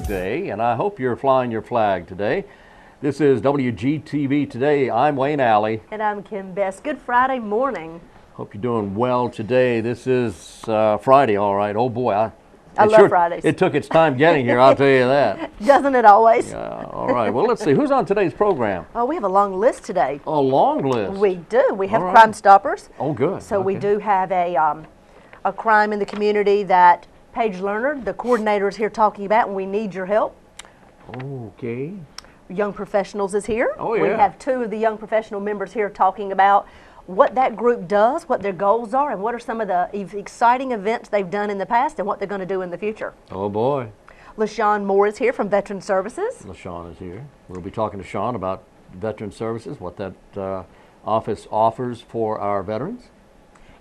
Flag Day, and I hope you're flying your flag today. This is WGTV Today. I'm Wayne Alley. And I'm Kim Best. Good Friday morning. Hope you're doing well today. This is Friday, all right. Oh boy, I love Fridays. It took its time getting here, I'll tell you that. Doesn't it always? Yeah, all right. Well, let's see. Who's on today's program? Oh, we have a long list today. A long list? We do. We have All right. Crime Stoppers. Oh, good. So we Okay. do have a crime in the community that Paige Lerner, the coordinator, is here talking about, and we need your help. Okay. Young Professionals is here. Oh, yeah. We have two of the Young Professional members here talking about what that group does, what their goals are, and what are some of the exciting events they've done in the past and what they're going to do in the future. Oh, boy. LaShaunne Moore is here from Veteran Services. LaShaunne is here. We'll be talking to Sean about Veteran Services, what that office offers for our veterans.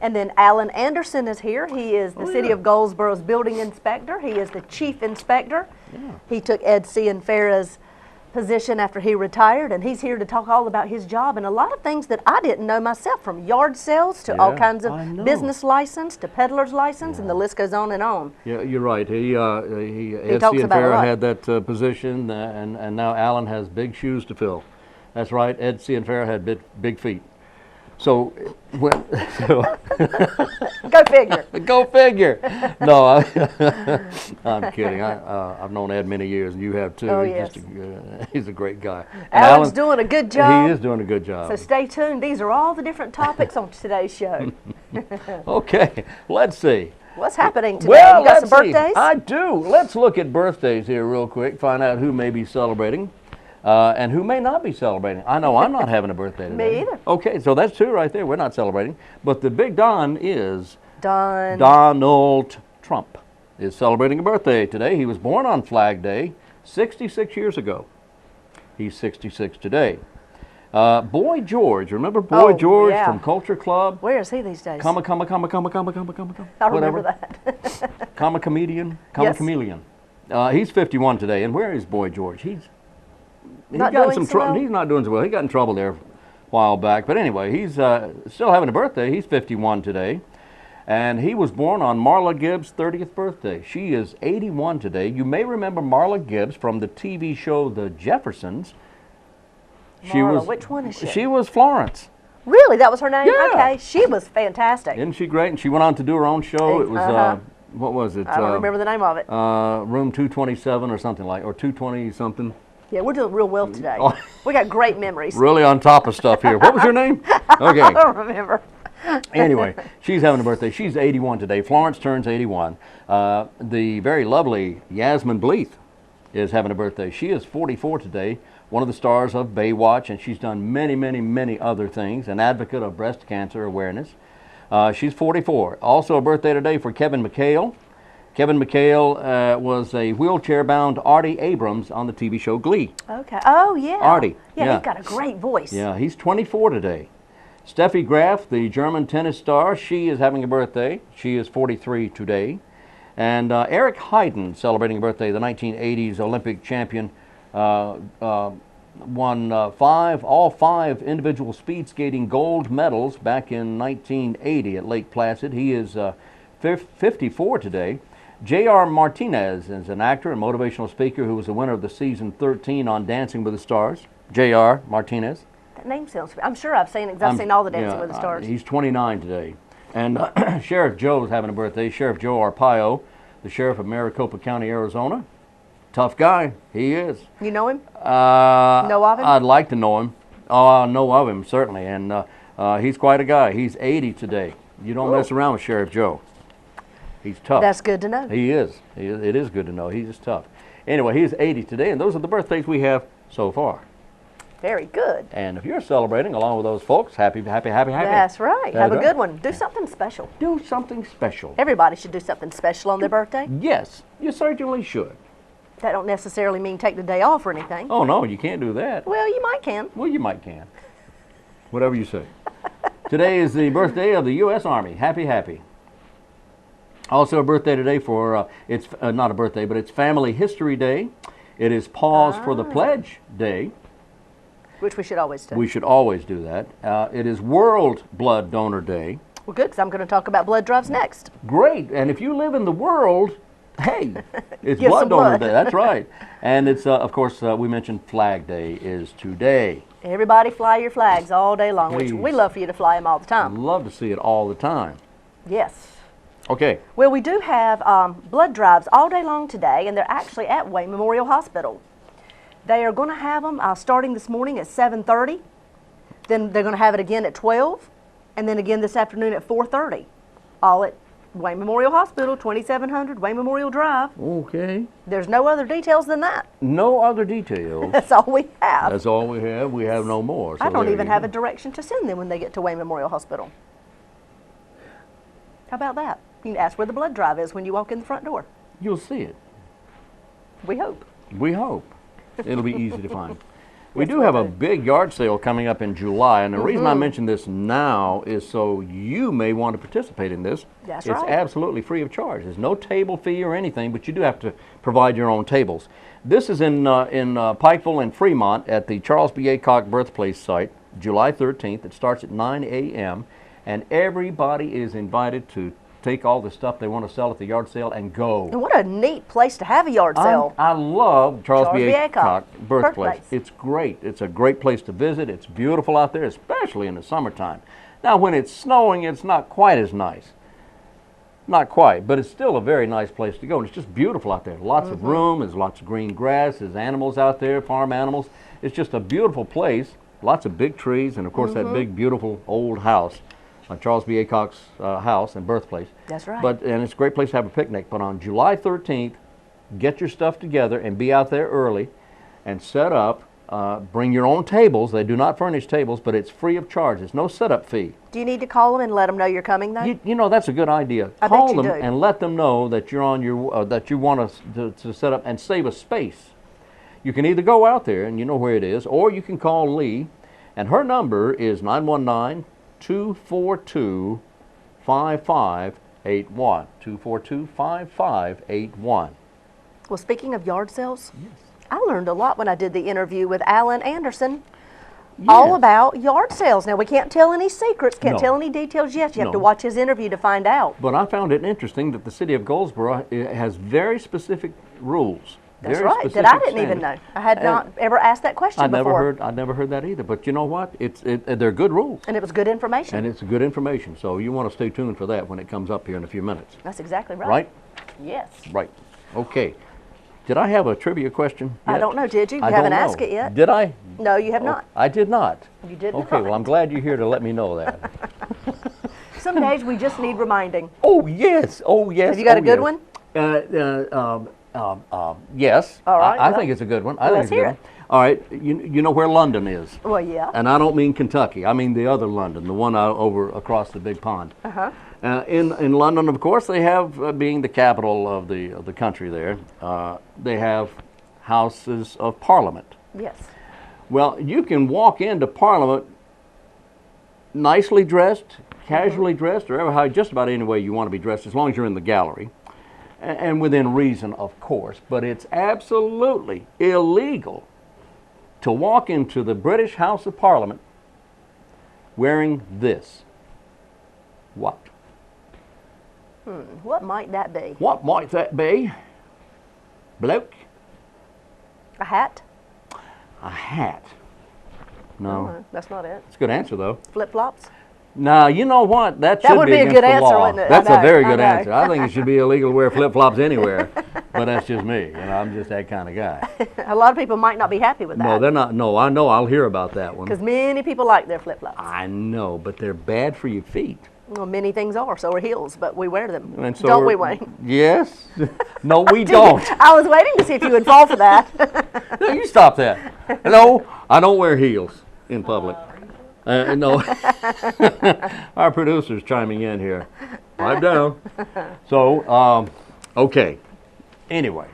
And then Alan Anderson is here. He is the City yeah. of Goldsboro's building inspector. He is the chief inspector. Yeah. He took Ed Cianfera's position after he retired, and he's here to talk all about his job and a lot of things that I didn't know myself, from yard sales to all Yeah, kinds I of know. business license to peddler's license, and the list goes on and on. Yeah, you're right. Ed talks about a Cianfera lot. had that position, and now Alan has big shoes to fill. That's right. Ed Cianfera had big feet. So, Go figure. go figure. No, I'm kidding. I've known Ed many years, and you have too. Oh, He's yes. He's a great guy. And Alan's doing a good job. He is doing a good job. So stay tuned. These are all the different topics on today's show. Okay, let's see. What's happening today? Well, You got some let's see. birthdays? I do. Let's look at birthdays here real quick, find out who may be celebrating and who may not be celebrating. I know I'm not having a birthday today. Me either. Okay, so that's two right there. We're not celebrating. But the big Don is Done. Donald Trump is celebrating a birthday today. He was born on Flag Day 66 years ago. He's 66 today. Boy George, remember Boy Oh, George yeah. from Culture Club? Where is he these days? Come. I remember that. Comma comedian, Yes. chameleon. He's 51 today, and where is Boy George? He's Not got in doing some so trouble. well? He's not doing so well. He got in trouble there a while back. But anyway, he's still having a birthday. He's 51 today, and he was born on Marla Gibbs' 30th birthday. She is 81 today. You may remember Marla Gibbs from the TV show The Jeffersons. Marla, which one is she? She was Florence. Really? That was her name? Yeah. Okay. She was fantastic. Isn't she great? And she went on to do her own show. It was what was it? I don't remember the name of it. Room 227 or something like, or 220 something. Yeah, we're doing real well today. Oh. We got great memories. Really on top of stuff here. What was your name? I Okay. don't remember. Anyway, she's having a birthday. She's 81 today. Florence turns 81. The very lovely Yasmin Bleeth is having a birthday. She is 44 today. One of the stars of Baywatch, and she's done many, many, many other things. An advocate of breast cancer awareness. She's 44. Also a birthday today for Kevin McHale. Kevin McHale was a wheelchair-bound Artie Abrams on the TV show Glee. Okay. Oh, yeah. Artie, Yeah, yeah. he's got a great voice. Yeah, he's 24 today. Steffi Graf, the German tennis star, she is having a birthday. She is 43 today. And Eric Heiden, celebrating a birthday, the 1980s Olympic champion, won all five individual speed skating gold medals back in 1980 at Lake Placid. He is 54 today. J.R. Martinez is an actor and motivational speaker who was the winner of the season 13 on Dancing with the Stars. J.R. Martinez. That name sounds. I'm sure I've seen it 'cause I've seen all the Dancing with the Stars. He's 29 today. And Sheriff Joe is having a birthday. Sheriff Joe Arpaio, the sheriff of Maricopa County, Arizona. Tough guy. He is. You know him? Know of him? I'd like to know him. Oh, I know of him, certainly. And he's quite a guy. He's 80 today. You don't mess around with Sheriff Joe. He's tough. That's good to know. He is. It is good to know. He's tough. Anyway, he's 80 today, and those are the birthdays we have so far. Very good. And if you're celebrating along with those folks, happy. That's right. That's Have a right. good one. Do something special. Do something special. Everybody should do something special on their birthday. Yes, you certainly should. That don't necessarily mean take the day off or anything. Oh, no, you can't do that. Well, you might can. Well, you might can. Whatever you say. Today is the birthday of the U.S. Army. Happy. Also a birthday today for, it's not a birthday, but it's Family History Day. It is Pause for the Pledge Day. Which we should always do. We should always do that. It is World Blood Donor Day. Well, good, because I'm going to talk about blood drives next. Great. And if you live in the world, Hey, it's Give Blood some Donor blood. Day. That's right. And it's, of course, we mentioned Flag Day is today. Everybody fly your flags all day long, which Please. we love for you to fly them all the I'd time. love to see it all the time. Yes. Okay. Well, we do have blood drives all day long today, and they're actually at Wayne Memorial Hospital. They are going to have them starting this morning at 7:30. Then they're going to have it again at 12, and then again this afternoon at 4:30. All at Wayne Memorial Hospital, 2700 Wayne Memorial Drive. Okay. There's no other details than that. No other details. That's all we have. That's all we have. We have no more. So I don't there even you have go. a direction to send them when they get to Wayne Memorial Hospital. How about that? You can ask where the blood drive is when you walk in the front door. You'll see it. We hope. We hope. It'll be easy to find. We Yes, do we have a do. big yard sale coming up in July, and the reason I mention this now is so you may want to participate in this. That's It's right. absolutely free of charge. There's no table fee or anything, but you do have to provide your own tables. This is in Pikeville and Fremont at the Charles B. Aycock birthplace site, July 13th. It starts at 9 a.m., and everybody is invited to take all the stuff they want to sell at the yard sale and go. And what a neat place to have a yard sale. I love Charles B. Charles B. Aycock Aycock birthplace. birthplace. It's great. It's a great place to visit. It's beautiful out there, especially in the summertime. Now, when it's snowing, it's not quite as nice. Not quite, but it's still a very nice place to go. And it's just beautiful out there. Lots of room. There's lots of green grass. There's animals out there, farm animals. It's just a beautiful place. Lots of big trees, and of course that big, beautiful old house. Charles B. Aycock's house and birthplace. That's right. And it's a great place to have a picnic. But on July 13th, get your stuff together and be out there early and set up. Bring your own tables. They do not furnish tables, but it's free of charge. There's no setup fee. Do you need to call them and let them know you're coming, though? You know, that's a good idea. I bet Call you them do. and let them know that you're on your that you want us to set up and save us space. You can either go out there and you know where it is, or you can call Lee, and her number is 919-242-5581. 242-5581. Well, speaking of yard sales, I learned a lot when I did the interview with Alan Anderson. All Yes. about yard sales. Now, we can't tell any secrets, can't No. tell any details yet. You have to No. watch his interview to find out. But I found it interesting that the city of Goldsboro has very specific rules. That's very right, that specific I didn't even know. standards. I had And not ever asked that question I before. never heard that either. But you know what? They're good rules. And it was good information. And it's good information. So you want to stay tuned for that when it comes up here in a few minutes. That's exactly right. Right? Yes. Right. Okay. Did I have a trivia question I yet? don't know, did you? You I haven't don't know. asked it yet. Did I? No, you have Oh, not. I did not. You did Okay, not. well, I'm glad you're here to let me know that. Some days we just need reminding. Oh, yes. Oh, yes. Have you got oh, a good yes. one? Yes. All right, I well, think it's a good one. I let's think it's a hear good one. All right. You know where London is? Well, yeah. And I don't mean Kentucky. I mean the other London, the one over across the big pond. Uh-huh. In London, of course, they have, being the capital of the country there, they have houses of parliament. Yes. Well, you can walk into Parliament nicely dressed, casually dressed, or how just about any way you want to be dressed, as long as you're in the gallery, and within reason, of course. But it's absolutely illegal to walk into the British House of Parliament wearing this. What? What might that be? What might that be? Bloke? A hat? A hat. No. No, that's not it. It's a good answer, though. Flip-flops? Now, you know what? That should would be be a against good the answer, law. wouldn't it? I That's know, a very I good know. answer. I think it should be illegal to wear flip-flops anywhere, but that's just me. You know, I'm just that kind of guy. A lot of people might not be happy with No, that. they're not. No, I know. I'll hear about that one. Because many people like their flip-flops. I know, but they're bad for your feet. Well, many things are. So are heels, but we wear them. And so Don't are- we, Wayne? Yes. No, we don't. I was waiting to see if you would fall for that. No, you stop that. No, I don't wear heels in public. No. Our producer's chiming in here. Pipe down. So, okay. Anyway,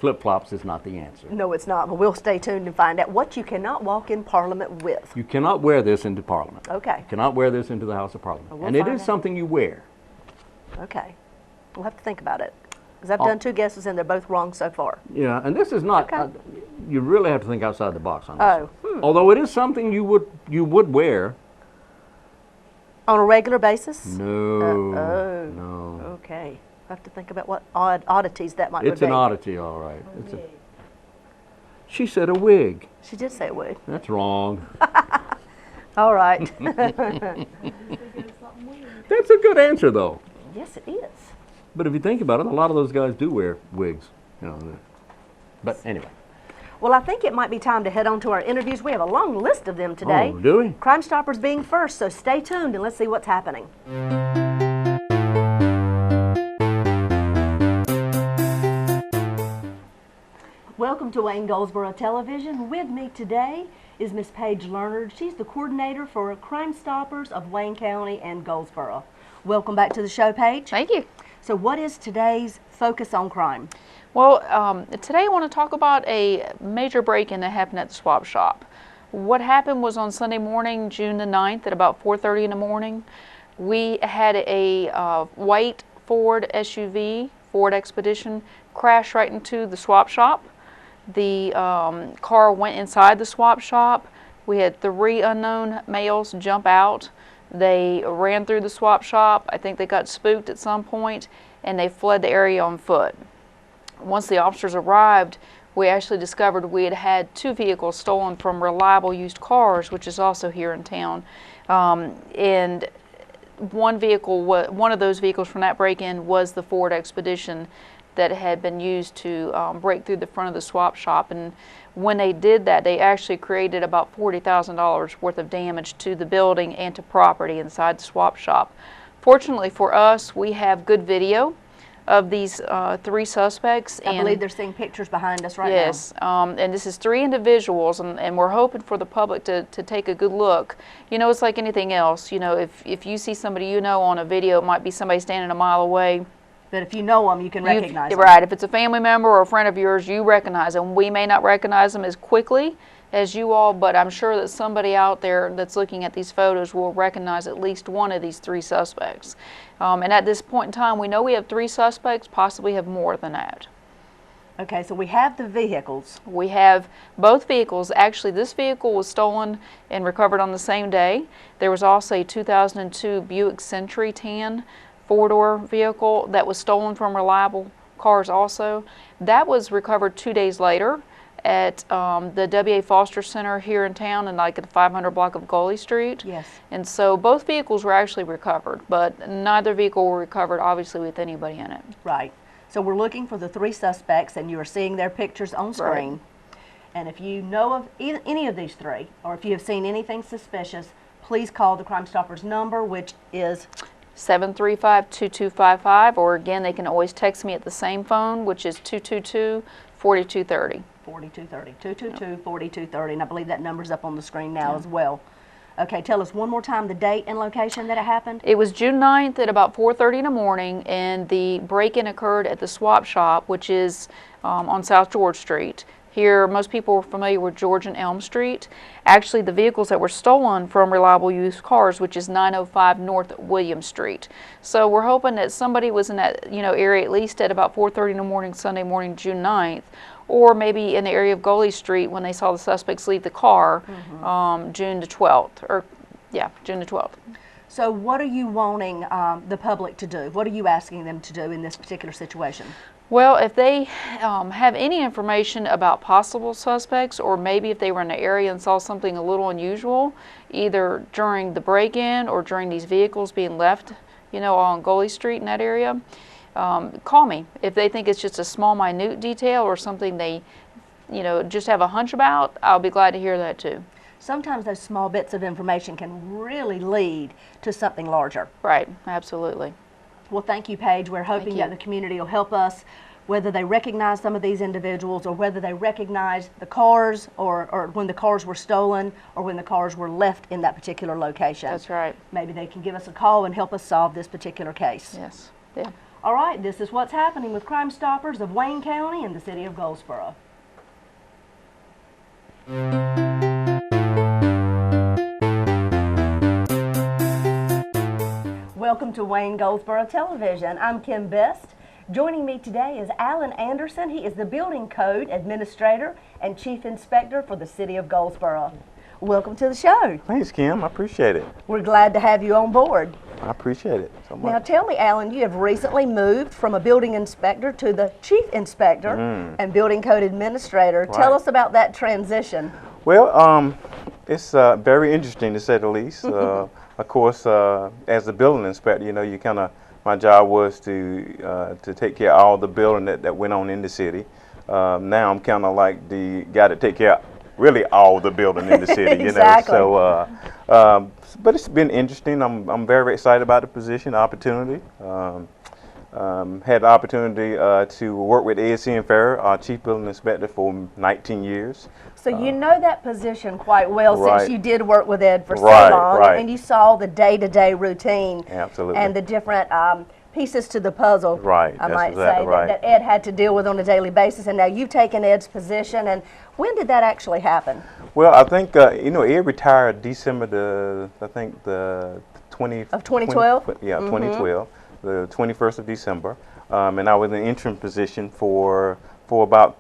flip-flops is not the answer. No, it's not, but we'll stay tuned and find out what you cannot walk in Parliament with. You cannot wear this into Parliament. Okay, You cannot wear this into the House of Parliament. We'll And it find is out. something you wear. okay. We'll have to think about it. Because I've Oh. done 2 guesses and they're both wrong so far. Yeah, and this is not, Okay. you really have to think outside the box on this. Oh, Although it is something you would wear. on a regular basis? No. Oh. No. Okay. I have to think about what oddities that might be. It's an oddity, all right. She said a wig. She did say a wig. That's wrong. All right. That's a good answer, though. Yes, it is. But if you think about it, a lot of those guys do wear wigs. You know. But anyway. Well, I think it might be time to head on to our interviews. We have a long list of them today. Oh, do we? Crime Stoppers being first, so stay tuned and let's see what's happening. Welcome to Wayne Goldsboro Television. With me today is Miss Paige Leonard. She's the coordinator for Crime Stoppers of Wayne County and Goldsboro. Welcome back to the show, Paige. Thank you. So what is today's focus on crime? Well, today I want to talk about a major break-in that happened at the swap shop. What happened was on Sunday morning, June the 9th at about 4:30 in the morning, we had a white Ford SUV, Ford Expedition, crash right into the swap shop. The car went inside the swap shop. We had 3 unknown males jump out. They ran through the swap shop. I think they got spooked at some point, and they fled the area on foot. Once the officers arrived, we actually discovered we had had 2 vehicles stolen from Reliable Used Cars, which is also here in town. And one of those vehicles from that break-in was the Ford Expedition that had been used to break through the front of the swap shop. And when they did that, they actually created about $40,000 worth of damage to the building and to property inside the swap shop. Fortunately for us, we have good video of these 3 suspects. I believe they're seeing pictures behind us right now. Yes, and this is 3 individuals, and we're hoping for the public to take a good look. You know, it's like anything else. You know, if you see somebody you know on a video, it might be somebody standing a mile away. But if you know them, you can recognize them. Right, if it's a family member or a friend of yours, you recognize them. We may not recognize them as quickly as you all, but I'm sure that somebody out there that's looking at these photos will recognize at least one of these 3 suspects. And at this point in time, we know we have 3 suspects, possibly have more than that. Okay, so we have the vehicles. We have both vehicles. Actually, this vehicle was stolen and recovered on the same day. There was also a 2002 Buick Century tan 4-door vehicle that was stolen from Reliable Cars also. That was recovered 2 days later at the W.A. Foster Center here in town, and like at the 500 block of Goley Street. Yes. And so both vehicles were actually recovered, but neither vehicle were recovered obviously with anybody in it. Right. So we're looking for the 3 suspects, and you are seeing their pictures on screen. Right. And if you know of any of these 3, or if you have seen anything suspicious, please call the Crime Stoppers number, which is 735-2255, or again, they can always text me at the same phone, which is 222-4230. 4230, 222-4230, and I believe that number's up on the screen now as well. Okay, tell us one more time the date and location that it happened. It was June 9th at about 4:30 in the morning, and the break-in occurred at the swap shop, which is on South George Street. Here, most people are familiar with George and Elm Street. Actually, the vehicles that were stolen from Reliable Used Cars, which is 905 North William Street. So we're hoping that somebody was in that area at least at about 4:30 in the morning, Sunday morning, June 9th, or maybe in the area of Goley Street when they saw the suspects leave the car, June the 12th, or yeah, June the 12th. So what are you wanting the public to do? What are you asking them to do in this particular situation? Well, if they have any information about possible suspects, or maybe if they were in the area and saw something a little unusual, either during the break-in or during these vehicles being left, on Goley Street in that area, call me. If they think it's just a small, minute detail or something they, just have a hunch about, I'll be glad to hear that too. Sometimes those small bits of information can really lead to something larger. Right, absolutely. Well, thank you, Paige. We're hoping that the community will help us, whether they recognize some of these individuals or whether they recognize the cars or when the cars were stolen or when the cars were left in that particular location. That's right. Maybe they can give us a call and help us solve this particular case. Yes. Yeah. All right, this is what's happening with Crime Stoppers of Wayne County and the city of Goldsboro. Welcome to Wayne Goldsboro Television. I'm Kim Best. Joining me today is Alan Anderson. He is the Building Code Administrator and Chief Inspector for the City of Goldsboro. Welcome to the show. Thanks, Kim. I appreciate it. We're glad to have you on board. I appreciate it so much. Now tell me, Alan, you have recently moved from a building inspector to the chief inspector and building code administrator. Tell Right. us about that transition. Well, it's very interesting to say the least. Of course, as a building inspector, you know, you kind of, my job was to take care of all the building that went on in the city. Now I'm kind of like the guy that take care of really all the building in the city, Exactly. you know. So, but it's been interesting. I'm very excited about the position, the opportunity. Had the opportunity to work with ASC and Farrer, our chief building inspector, for 19 years. So you know that position quite well Right. since you did work with Ed for so Right, long, right. and you saw the day-to-day routine Absolutely. and the different pieces to the puzzle, Right, I that's might exactly say, right. that Ed had to deal with on a daily basis, and now you've taken Ed's position. And when did that actually happen? Well, I think you know, Ed retired December the 20 Of 2012? 2012, the 21st of December, and I was in an interim position for about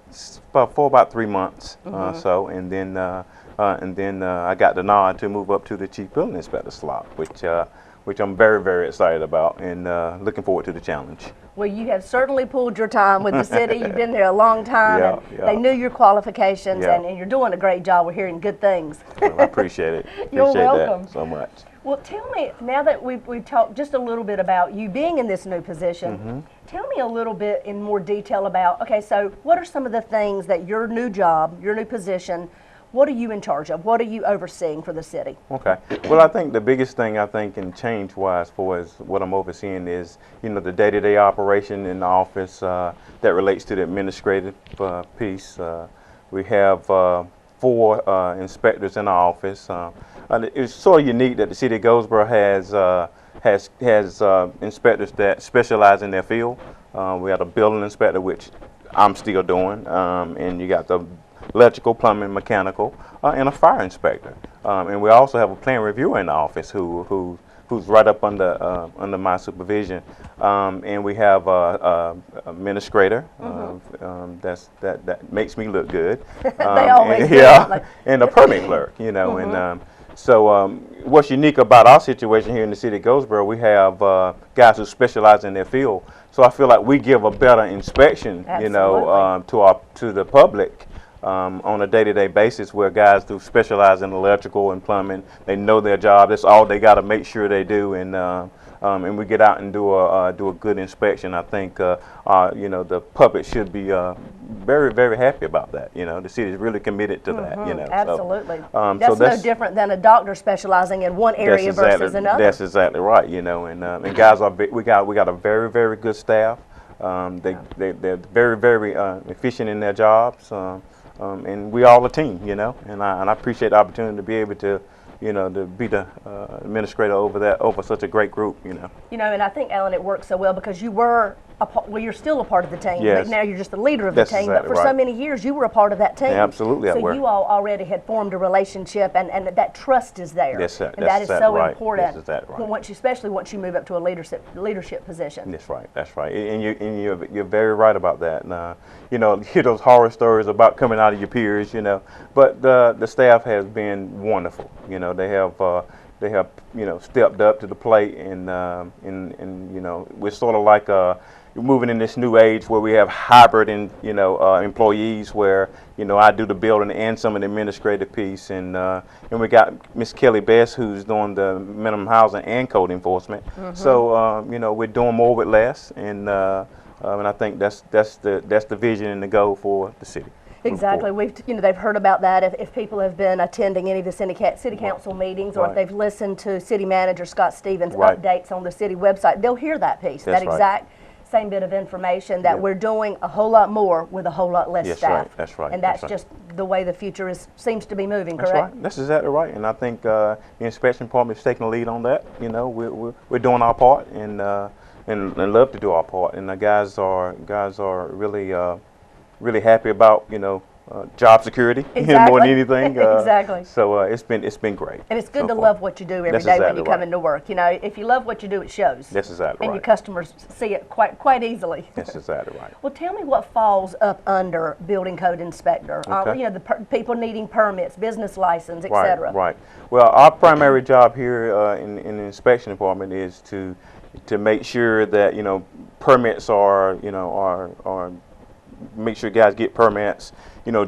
3 months, so, and then I got the nod to move up to the chief building inspector slot, which I'm very, very excited about, and looking forward to the challenge. Well, you have certainly pulled your time with the city. You've been there a long time, Yeah, and yeah. they knew your qualifications, Yeah. and you're doing a great job. We're hearing good things. Well, I appreciate it. You're Appreciate welcome. that so much. Well, tell me, now that we've talked just a little bit about you being in this new position, tell me a little bit in more detail about, okay, so what are some of the things that your new job, your new position, what are you in charge of? What are you overseeing for the city? Okay. Well, I think the biggest thing I think in change-wise for as what I'm overseeing is, you know, the day-to-day operation in the office that relates to the administrative piece. We have 4 inspectors in our office. It's sort of unique that the city of Goldsboro has inspectors that specialize in their field. We have a building inspector, which I'm still doing, and you got the electrical, plumbing, mechanical, and a fire inspector. And we also have a plan reviewer in the office who's right up under my supervision. And we have a administrator that makes me look good. They always and, do, yeah, like- and a permit clerk, you know. And so what's unique about our situation here in the city of Goldsboro, we have guys who specialize in their field. So I feel like we give a better inspection, you know, to the public. On a day-to-day basis, where guys do specialize in electrical and plumbing, they know their job. That's all they got to make sure they do, and we get out and do a good inspection. I think you know, the public should be very, very happy about that. You know, the city is really committed to that. You know, Absolutely. So, That's so no different than a doctor specializing in one area versus another. That's exactly right. You know, and guys are we got a very, very good staff. They're very, very efficient in their jobs. And we all a team, you know, and I appreciate the opportunity to be able to, you know, to be the administrator over such a great group, you know. You know, and I think, Alan, it works so well because you were well, you're still a part of the team, Yes. but now you're just the leader of That's the team. exactly But for so right. many years, you were a part of that team. Yeah, absolutely, I So were. you all already had formed a relationship, and that trust is there. Yes, sir. And That's that is exactly so right. important. That's exactly right. Once especially once you move up to a leadership position. That's right. That's right. And you're very right about that. And, you know, hear those horror stories about coming out of your peers, you know. But the staff has been wonderful. You know, they have you know, stepped up to the plate, and you know, we're sort of like moving in this new age where we have hybrid employees, where, you know, I do the building and some of the administrative piece, and we got Miss Kelly Best, who's doing the minimum housing and code enforcement. So you know, we're doing more with less, and I think that's the vision and the goal for the city. Exactly. They've heard about that. If people have been attending any of the city council meetings, or if Right. they've listened to City Manager Scott Stevens' Right. updates on the city website, they'll hear that piece, That's that right. exact same bit of information, that Yeah. we're doing a whole lot more with a whole lot less That's staff. right. That's right. And That's that's right. just the way the future seems to be moving, That's correct? right. That's exactly right. And I think the inspection department is taking the lead on that. You know, we're doing our part, and love to do our part. And the guys are really really happy about, you know, job security more Exactly. than anything. Exactly. So it's been great. And it's good so to far. love what you do every That's day when exactly you come right. into work. You know, if you love what you do, it shows. That's exactly And right. your customers see it quite easily. That's exactly right. Well, tell me what falls up under building code inspector. Okay. You know, the people needing permits, business license, etc. Right. Well, our primary job here in the inspection department is to make sure that permits are make sure guys get permits.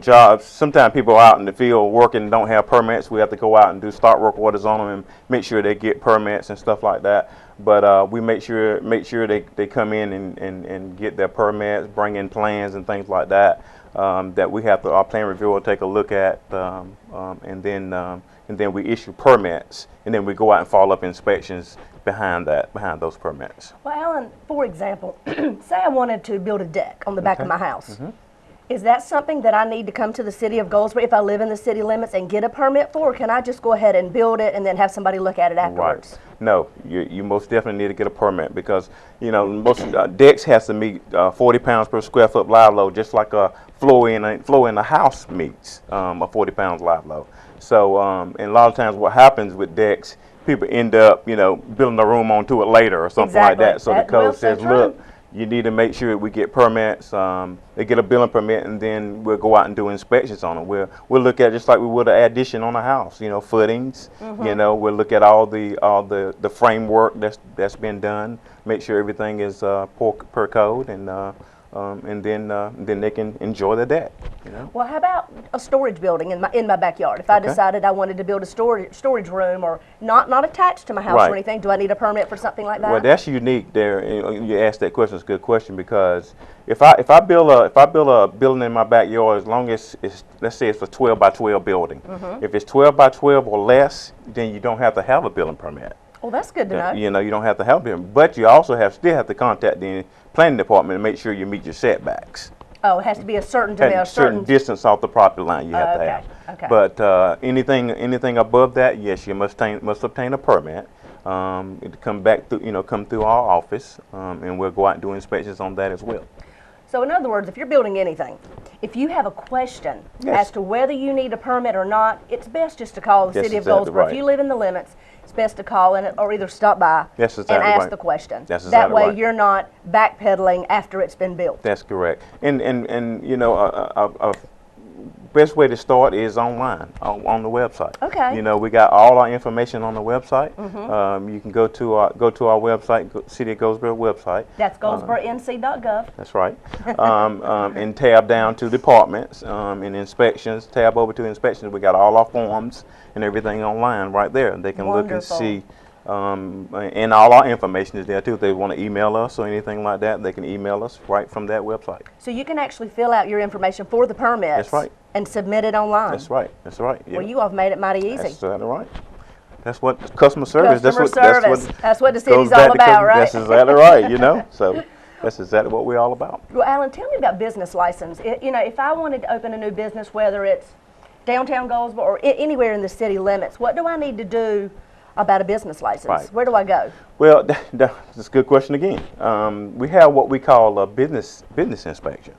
Jobs. Sometimes people are out in the field working and don't have permits. We have to go out and do start work orders on them and make sure they get permits and stuff like that. But we make sure they come in and get their permits, bring in plans and things like that. That we have our plan reviewer will take a look at, and then we issue permits, and then we go out and follow up inspections behind those permits. Well, Alan, for example, say I wanted to build a deck on the back of my house. Mm-hmm. Is that something that I need to come to the city of Goldsboro if I live in the city limits and get a permit for, or can I just go ahead and build it and then have somebody look at it afterwards? Right. No, you most definitely need to get a permit because most decks has to meet 40 pounds per square foot live load, just like a floor in a house meets a 40 pounds live load. So and a lot of times what happens with decks, people end up building a room onto it later or something like that. So the code says, look, you need to make sure we get permits. They get a building permit, and then we'll go out and do inspections on them. We'll look at it just like we would an addition on a house. Footings. Mm-hmm. We'll look at all the framework that's been done. Make sure everything is per code, and then they can enjoy the deck. Well, how about a storage building in my backyard? If I decided I wanted to build a storage room, or not attached to my house Right. or anything, do I need a permit for something like that? Well, that's unique there. You asked that question. It's a good question because if I build a building in my backyard, as long as let's say it's a 12 by 12 building. Mm-hmm. If it's 12 by 12 or less, then you don't have to have a building permit. Well, that's good to know. You don't have to have them, but you also still have to contact the planning department and make sure you meet your setbacks. Oh, it has to be a certain Certain distance off the property line you have to okay, have. okay. But anything above that, yes, you must obtain a permit. It come through our office, and we'll go out and do inspections on that as well. So in other words, if you're building anything, if you have a question Yes. as to whether you need a permit or not, it's best just to call the That's city of exactly Goldsboro. right. If you live in the limits, it's best to call in or either stop by That's and exactly ask right. the question. That's That exactly way right. you're not backpedaling after it's been built. That's correct. And a best way to start is online on the website. Okay. We got all our information on the website. Mm-hmm. You can go to our website, City of Goldsboro website. That's goldsboronc.gov. That's right. And tab down to departments and inspections. Tab over to inspections. We got all our forms and everything online right there. They can look and Wonderful. see. And all our information is there too. If they want to email us or anything like that, they can email us right from that website. So you can actually fill out your information for the permits. That's right. And submit it online. That's right. That's right. Yeah. Well, you have made it mighty easy. That's exactly right. That's what customer service. Customer service. That's what the goes city's back all to about, right? That's exactly right. So that's exactly what we're all about. Well, Alan, tell me about business license. If I wanted to open a new business, whether it's downtown Goldsboro or anywhere in the city limits, what do I need to do about a business license? Right. Where do I go? Well, that's a good question again. We have what we call a business inspection,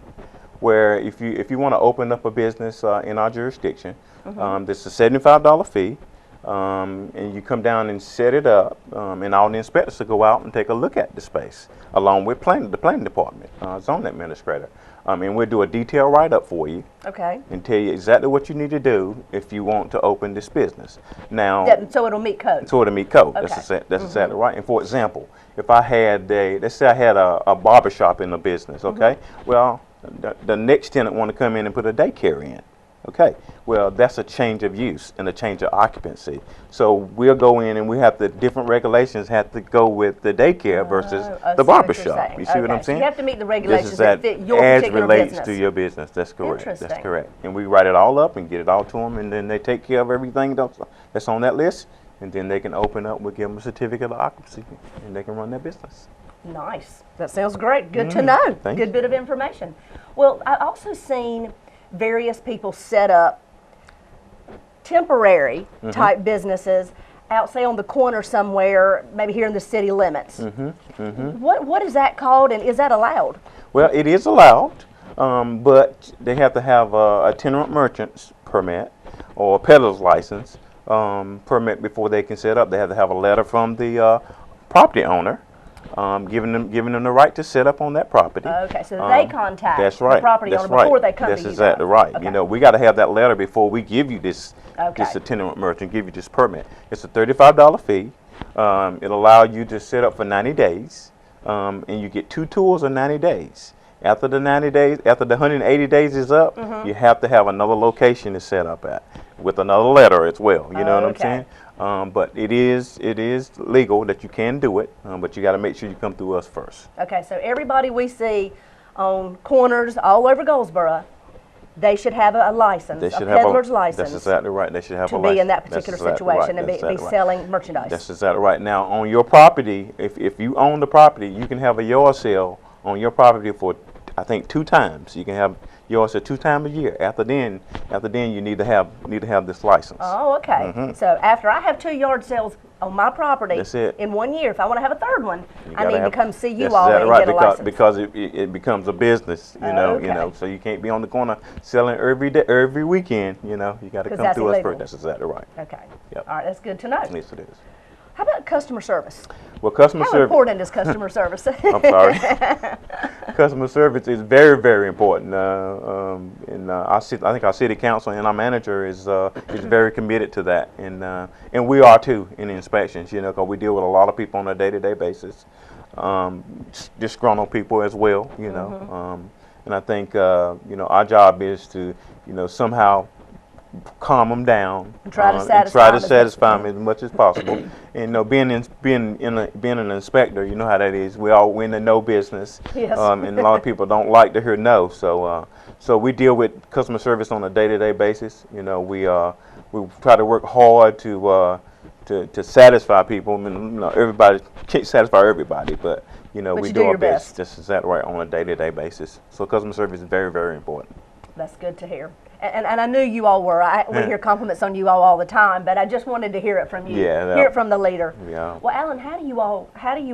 where if you want to open up a business in our jurisdiction, there's a $75 fee, and you come down and set it up, and all the inspectors will go out and take a look at the space, along with the planning department, zone administrator. And we'll do a detailed write-up for you Okay. and tell you exactly what you need to do if you want to open this business. Now, So it'll meet code. so it'll meet code. Okay. That's exactly right. And for example, if I had let's say I had a barber shop in the business, okay? Well, the next tenant want to come in and put a daycare in. Okay, well, that's a change of use and a change of occupancy. So we'll go in and we have different regulations have to go with the daycare versus I the see what barber you're shop. saying. You see what I'm Okay, so saying? you have to meet the This regulations is that fit your as particular relates business. to your business. That's correct. That's Interesting. correct. And we write it all up and get it all to them, and then they take care of everything that's on that list, and then they can open up. We give them a certificate of occupancy, and they can run their business. Nice. That sounds great. Good to know. thank Good you. bit of information. Well, I've also seen various people set up temporary type businesses out, say, on the corner somewhere, maybe here in the city limits. What is that called, and is that allowed? Well, it is allowed. but they have to have a itinerant merchant's permit or a peddler's license permit before they can set up. They have to have a letter from the property owner giving them the right to set up on that property. Okay, so they contact that's right. the property That's owner right. before they come That's to you exactly guys. right. Okay. You know, we got to have that letter before we give you this this itinerant merchant, give you this permit. It's a $35 fee. It'll allow you to set up for 90 days, and you get 2 tours in 90 days. After the 90 days, after the 180 days is up, you have to have another location to set up at with another letter as well. You know what I'm saying? But it is legal that you can do it, but you got to make sure you come through us first. Okay, so everybody we see on corners all over Goldsboro, they should have a license, a peddler's license. That's exactly right. They should have a to license. be in that particular situation and be selling merchandise. That's exactly right. Now, on your property, if you own the property, you can have a yard sale on your property for, I think, 2 times. You can have yard sale 2 times a year. After then, you need to have this license. Oh, okay. So after I have 2 yard sales on my property That's it. in 1 year, if I want to have a 3rd one, I need to come see you That's all exactly and right, get a license. because it becomes a business, you know. Okay. So you can't be on the corner selling every day, every weekend. You know, you got to come that's through us illegal. first. That's exactly right. Okay. Yep. All right, that's good to know. Yes, it is. How about customer service? Well, customer How service. important is customer service? I'm sorry. Customer service is very, very important. I think our city council and our manager is very committed to that, and we are too in the inspections. You know, because we deal with a lot of people on a day-to-day basis, disgruntled people as well. You know, and I think you know, our job is to, you know, somehow calm them down And try to and satisfy them as much as possible. And you know, being an inspector, you know how that is. We're in the no business, Yes. and a lot of people don't like to hear no. So we deal with customer service on a day-to-day basis. You know, we try to work hard to satisfy people. I mean, you know, everybody can't satisfy everybody, but you know, we you do our your best. best. Just is that right on a day-to-day basis. So customer service is very, very important. That's good to hear. And I knew you all were. We hear compliments on you all the time, but I just wanted to hear it from you. Yeah, hear it from the leader. Yeah. Well, Alan, how do you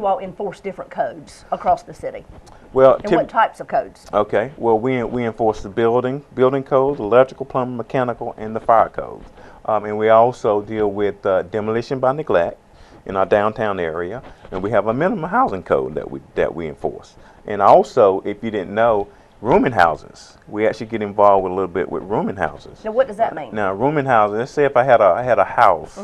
all enforce different codes across the city? Well, And what types of codes? okay. Well, we enforce the building codes, electrical, plumbing, mechanical, and the fire codes. And we also deal with demolition by neglect in our downtown area, and we have a minimum housing code that we enforce. And also, if you didn't know, rooming houses. We actually get involved with a little bit with rooming houses. Now, what does that mean? Now, rooming houses. Let's say if I had a house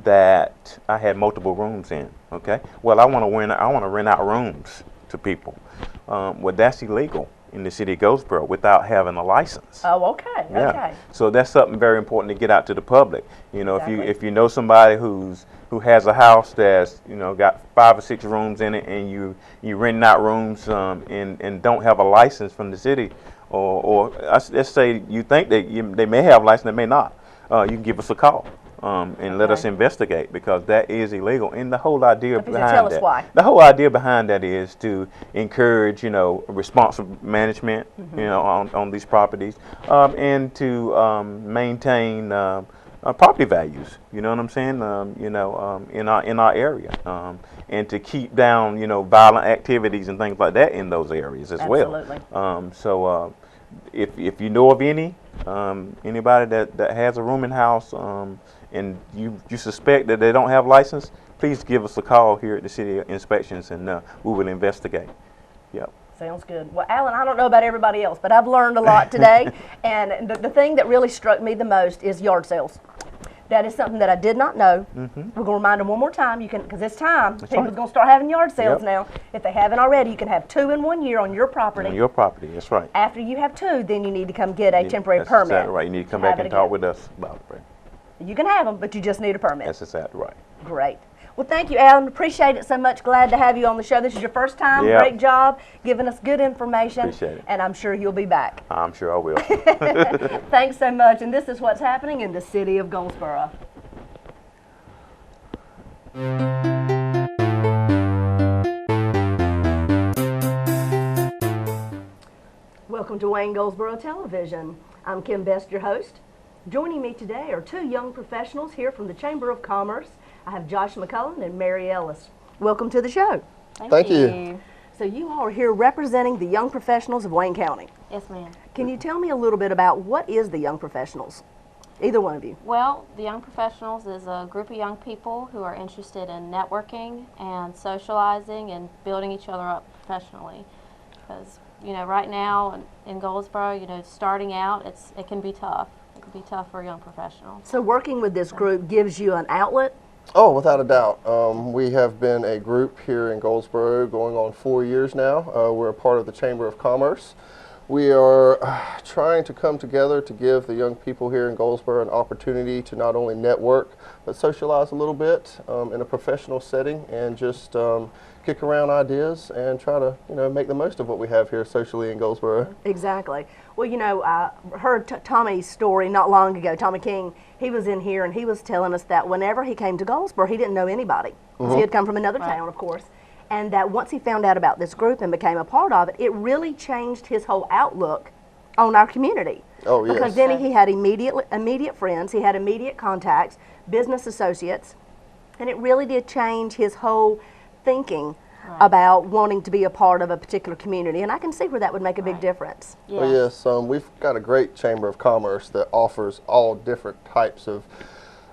that I had multiple rooms in. Okay. Well, I want to rent out rooms to people. Well, that's illegal in the city of Goldsboro without having a license. Oh, okay. Yeah. Okay. So that's something very important to get out to the public. You know, Exactly. if you know somebody who has a house that's, you know, got 5 or 6 rooms in it, and you renting out rooms and don't have a license from the city, or let's say you think they may have a license, they may not. You can give us a call and let us investigate, because that is illegal. And the whole idea behind that, why. the whole idea behind that is to encourage, you know, responsible management, you know, on these properties, and to maintain property values. You know what I'm saying? You know, in our area, and to keep down, you know, violent activities and things like that in those areas as Absolutely. well. So if you know of anybody that has a rooming house, and you suspect that they don't have license, please give us a call here at the City Inspections, and we will investigate. Yep. Sounds good. Well, Alan, I don't know about everybody else, but I've learned a lot today. And the thing that really struck me the most is yard sales. That is something that I did not know. We're going to remind them one more time. You can, because it's time. People's right. going to start having yard sales Yep. now. If they haven't already, you can have 2 in 1 year on your property. On your property, that's right. After you have 2, then you need to come get a temporary That's permit. exactly right. You need to come Have back it and talk again. with us about it. You can have them, but you just need a permit. That's exactly right. Great. Well, thank you, Alan. Appreciate it so much. Glad to have you on the show. This is your first time. Yep. Great job giving us good information. Appreciate it. And I'm sure you'll be back. I'm sure I will. Thanks so much. And this is what's happening in the city of Goldsboro. Welcome to Wayne Goldsboro Television. I'm Kim Best, your host. Joining me today are 2 young professionals here from the Chamber of Commerce. I have Josh McCullen and Mary Ellis. Welcome to the show. Thank you. So you all are here representing the young professionals of Wayne County. Yes, ma'am. Can you tell me a little bit about what is the Young Professionals? Either one of you. Well, the Young Professionals is a group of young people who are interested in networking and socializing and building each other up professionally. Because, you know, right now in Goldsboro, you know, starting out, it can be tough. It can be tough for a young professional. So working with this group gives you an outlet? Oh, without a doubt. We have been a group here in Goldsboro going on 4 years now. We're a part of the Chamber of Commerce. We are trying to come together to give the young people here in Goldsboro an opportunity to not only network, but socialize a little bit in a professional setting and just kick around ideas and try to, you know, make the most of what we have here socially in Goldsboro. Exactly. Well, you know, I heard Tommy's story not long ago. Tommy King, he was in here and he was telling us that whenever he came to Goldsboro, he didn't know anybody. He had come from another town, of course. And that once he found out about this group and became a part of it, it really changed his whole outlook on our community. Oh, yes. Because then he had immediate friends, he had immediate contacts, business associates, and it really did change his whole thinking about wanting to be a part of a particular community. And I can see where that would make a big difference. Yes. Well, yes, we've got a great Chamber of Commerce that offers all different types of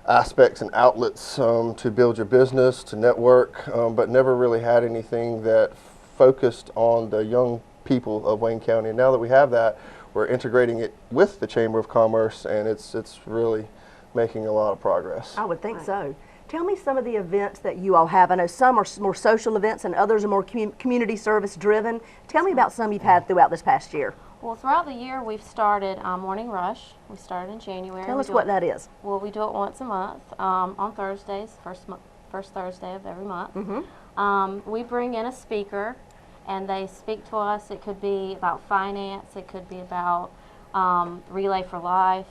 aspects and outlets to build your business, to network, but never really had anything that focused on the young people of Wayne County. And now that we have that, we're integrating it with the Chamber of Commerce, and it's really making a lot of progress. I would think so. Tell me some of the events that you all have. I know some are more social events and others are more community service driven. Tell me about some you've had throughout this past year. Well, throughout the year, we've started Morning Rush. We started in January. Tell us what that is. Well, we do it once a month on Thursdays, first Thursday of every month. We bring in a speaker, and they speak to us. It could be about finance. It could be about Relay for Life.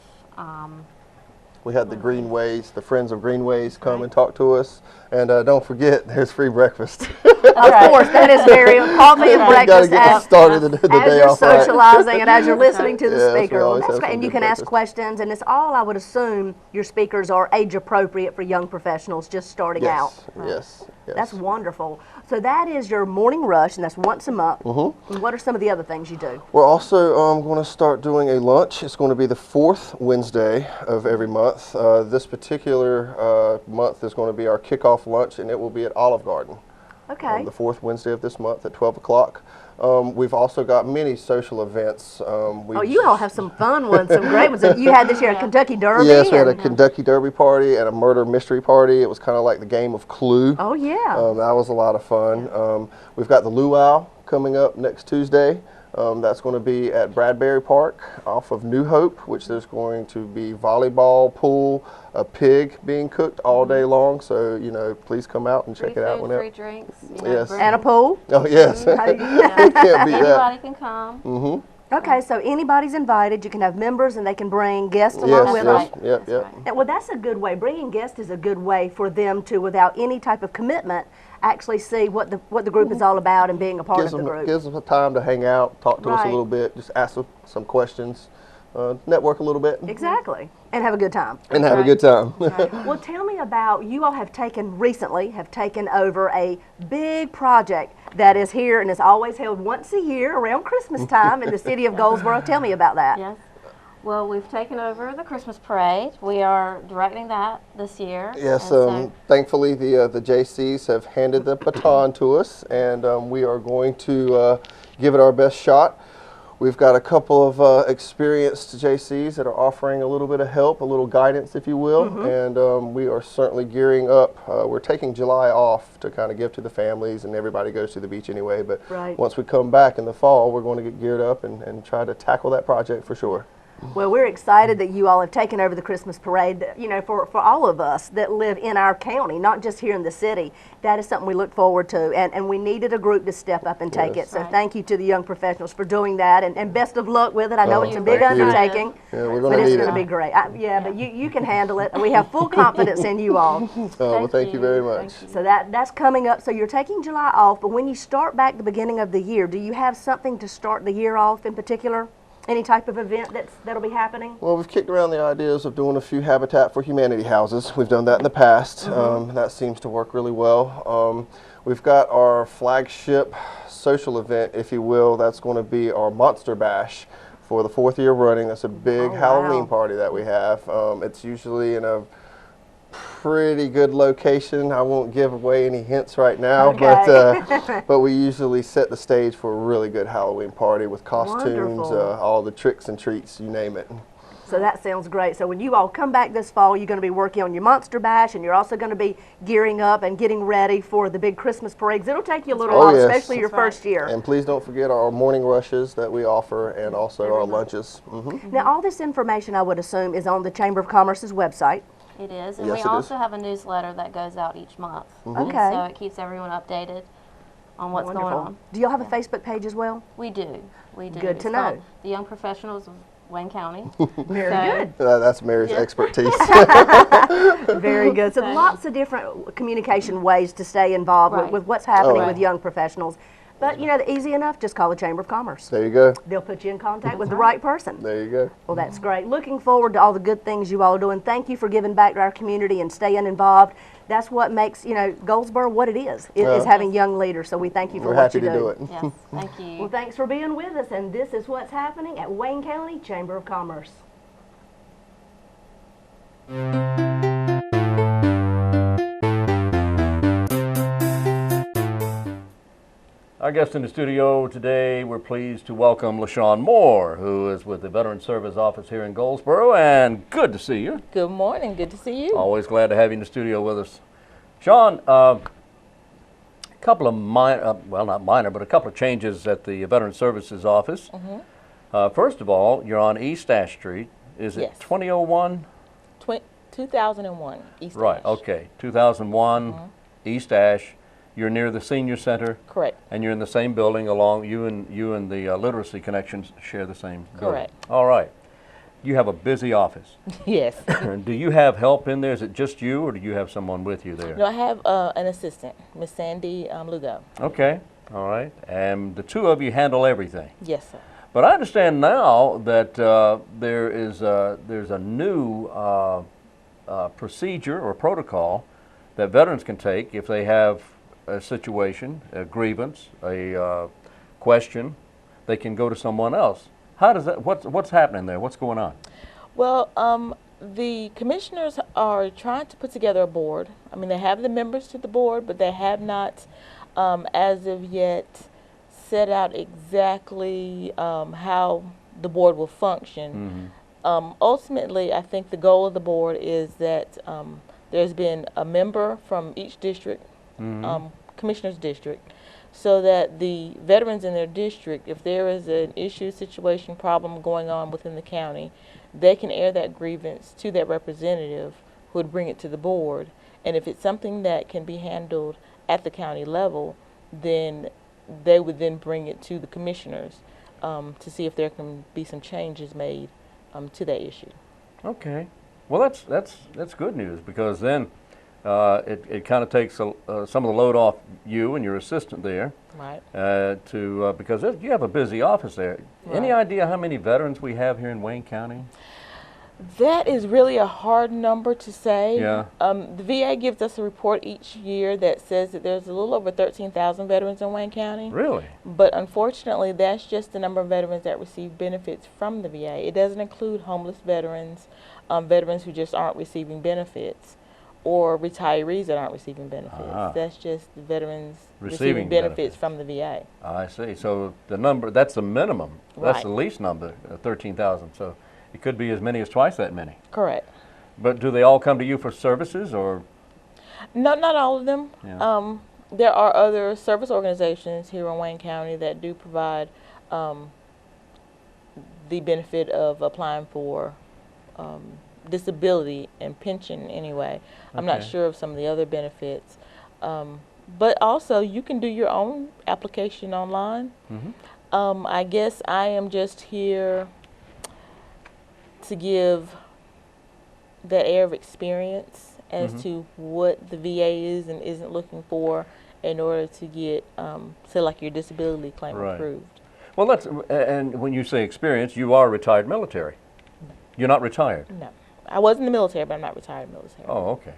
We had the Greenways, the Friends of Greenways come and talk to us. And don't forget, there's free breakfast. Of course, that is very coffee and You gotta breakfast get started the as day you're off right. socializing and as you're listening to the Yes, we speaker. Well, always that's have great. some And you good can ask breakfast. questions, and it's all, I would assume, your speakers are age appropriate for young professionals just starting out. Yes, yes. That's wonderful. So that is your Morning Rush, and that's once a month. And what are some of the other things you do? We're also going to start doing a lunch. It's going to be the 4th Wednesday of every month. This particular month is going to be our kickoff lunch, and it will be at Olive Garden. Okay. The 4th Wednesday of this month at 12 o'clock. We've also got many social events. Oh, you all have some fun ones, some great ones. You had this year a Kentucky Derby. Yes, we had a and- Kentucky Derby party and a murder mystery party. It was kind of like the game of Clue. Oh, yeah. That was a lot of fun. We've got the Luau coming up next Tuesday. That's going to be at Bradbury Park off of New Hope, which there's going to be volleyball, pool, a pig being cooked all day long. So, you know, please come out and check Free it out food, whenever. free drinks. Yes. And a pool. Oh, yes. Yeah. We can't beat that. Anybody can come. Okay, so anybody's invited. You can have members, and they can bring guests along Yes, with yes. them. Yep, That's yep. right. And, well, that's a good way. Bringing guests is a good way for them to, without any type of commitment, actually see what the group is all about and being a part of the group. Gives them time to hang out, talk to us a Right. little bit, just ask them some questions, network a little bit, Exactly, and have a good time. and have a Right. good time. Well, tell me about, you all have taken over a big project that is here and is always held once a year around Christmas time in the city of Goldsboro. Tell me about that. Yes. Well, we've taken over the Christmas parade. We are directing that this year. Yes, And so- thankfully the JCs have handed the baton to us, and we are going to give it our best shot. We've got a couple of experienced JCs that are offering a little bit of help, a little guidance, if you will, and we are certainly gearing up. We're taking July off to kind of give to the families, and everybody goes to the beach anyway, but Right. once we come back in the fall, we're going to get geared up and try to tackle that project for sure. Well, we're excited that you all have taken over the Christmas parade, you know, for all of us that live in our county, not just here in the city. That is something we look forward to, and we needed a group to step up and take Yes. it. So Right. thank you to the young professionals for doing that, and best of luck with it. I know Oh, it's a big thank you. undertaking, Yeah, we're but going to it's need going to it. be great. Yeah, but you can handle it, and we have full confidence in you all. Well, thank you very much. Thank you. So that's coming up. So you're taking July off, but when you start back the beginning of the year, do you have something to start the year off in particular? Any type of event that'll be happening? Well, we've kicked around the ideas of doing a few Habitat for Humanity houses. We've done that in the past. That seems to work really well. We've got our flagship social event, if you will. That's going to be our Monster Bash for the 4th year running. That's a big Halloween party that we have. It's usually in a pretty good location. I won't give away any hints right now, but we usually set the stage for a really good Halloween party with costumes, all the tricks and treats, you name it. So that sounds great. So when you all come back this fall, you're going to be working on your Monster Bash, and you're also going to be gearing up and getting ready for the big Christmas parades. It'll take you a little while, especially your first year. And please don't forget our morning rushes that we offer, and also our lunches. Now, all this information, I would assume, is on the Chamber of Commerce's website. It is, and we also have a newsletter that goes out each month. Okay. So it keeps everyone updated on what's going on. Do y'all have a Facebook page as well? We do. We do. Good to know. The Young Professionals of Wayne County. Very good. That's Mary's expertise. Very good. So lots of different communication ways to stay involved with what's happening with young professionals. But, you know, easy enough, just call the Chamber of Commerce. There you go. They'll put you in contact with the right person. There you go. Well, that's great. Looking forward to all the good things you all are doing. Thank you for giving back to our community and staying involved. That's what makes, you know, Goldsboro what it is having young leaders. So we thank you for what you do. We're happy to do it. Yes, thank you. Well, thanks for being with us. And this is what's happening at Wayne County Chamber of Commerce. Our guest in the studio today, we're pleased to welcome LaShaunne Moore, who is with the Veteran Service Office here in Goldsboro, and good to see you. Good morning, good to see you. Always glad to have you in the studio with us. Sean, a couple of well, not minor, but a couple of changes at the Veteran Services Office. First of all, you're on East Ash Street. Is it 2001? 2001, East Ash. Right, okay, 2001, East Ash. You're near the senior center. Correct. And you're in the same building along, you and the Literacy Connections share the same building. Correct. All right. You have a busy office. Yes. Do you have help in there? Is it just you, or do you have someone with you there? No, I have an assistant, Miss Sandy Lugo. Okay. All right. And the two of you handle everything. Yes, sir. But I understand now that there's a new procedure or protocol that veterans can take if they have a situation, a grievance, a question. They can go to someone else. How does that? What's happening there? What's going on? Well, the commissioners are trying to put together a board. I mean, they have the members to the board, but they have not, as of yet, set out exactly how the board will function. Ultimately, I think the goal of the board is that there's been a member from each district, commissioner's district, so that the veterans in their district, if there is an issue, situation, problem going on within the county, they can air that grievance to that representative who would bring it to the board. And if it's something that can be handled at the county level, then they would then bring it to the commissioners to see if there can be some changes made to that issue. Okay. Well, that's good news, because then it kind of takes some of the load off you and your assistant there. Right. Because you have a busy office there. Right. Any idea how many veterans we have here in Wayne County? That is really a hard number to say. Yeah. The VA gives us a report each year that says that there's a little over 13,000 veterans in Wayne County. Really? But unfortunately, that's just the number of veterans that receive benefits from the VA. It doesn't include homeless veterans, veterans who just aren't receiving benefits, or retirees that aren't receiving benefits. That's just the veterans receiving benefits from the VA. I see. So the number, that's the minimum. That's the least number, 13,000. So it could be as many as twice that many. Correct. But do they all come to you for services, or? No, not all of them. Yeah. There are other service organizations here in Wayne County that do provide the benefit of applying for disability and pension anyway. I'm not sure of some of the other benefits. But also, you can do your own application online. I guess I am just here to give that air of experience as to what the VA is and isn't looking for in order to get, say, like your disability claim approved. Well, and when you say experience, you are retired military. You're not retired? No. I was in the military, but I'm not retired military. Oh, okay.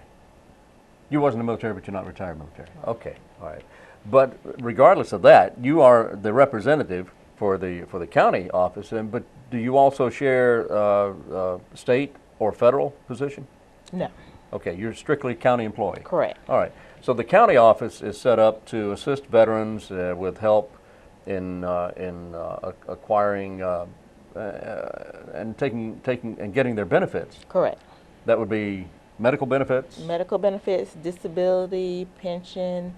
You wasn't in the military, but you're not retired military. Okay, all right. But regardless of that, you are the representative for the county office, but do you also share state or federal position? No. Okay, you're strictly county employee. Correct. All right. So the county office is set up to assist veterans with help in acquiring and taking and getting their benefits. Correct. That would be medical benefits. Medical benefits, disability, pension.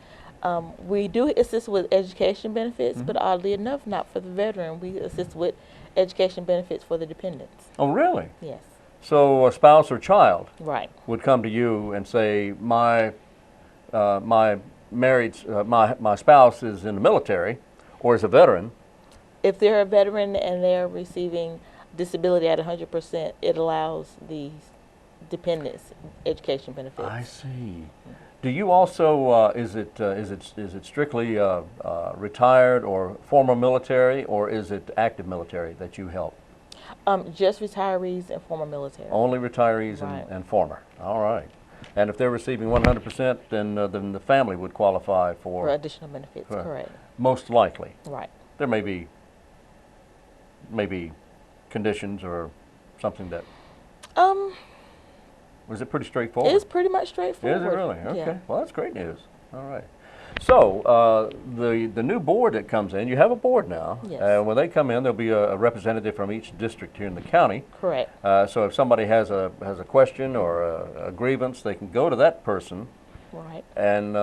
We do assist with education benefits, but oddly enough, not for the veteran. We assist with education benefits for the dependents. Oh, really? Yes. So a spouse or child Right. would come to you and say, my spouse is in the military or is a veteran. If they're a veteran and they're receiving disability at 100%, it allows the dependents education benefits. I see. Do you also is it strictly retired or former military, or is it active military that you help? Just retirees and former military. Only retirees Right. and former. All right. And if they're receiving 100%, then the family would qualify For additional benefits, correct. Most likely. Right. There may be conditions or something that. Was it pretty straightforward? It's pretty much straightforward. Is it really? Okay. Yeah. Well, that's great news. All right. So the new board that comes in, you have a board now. Yes. When they come in, there'll be a representative from each district here in the county. Correct. So if somebody has a question or a grievance, they can go to that person. Right. And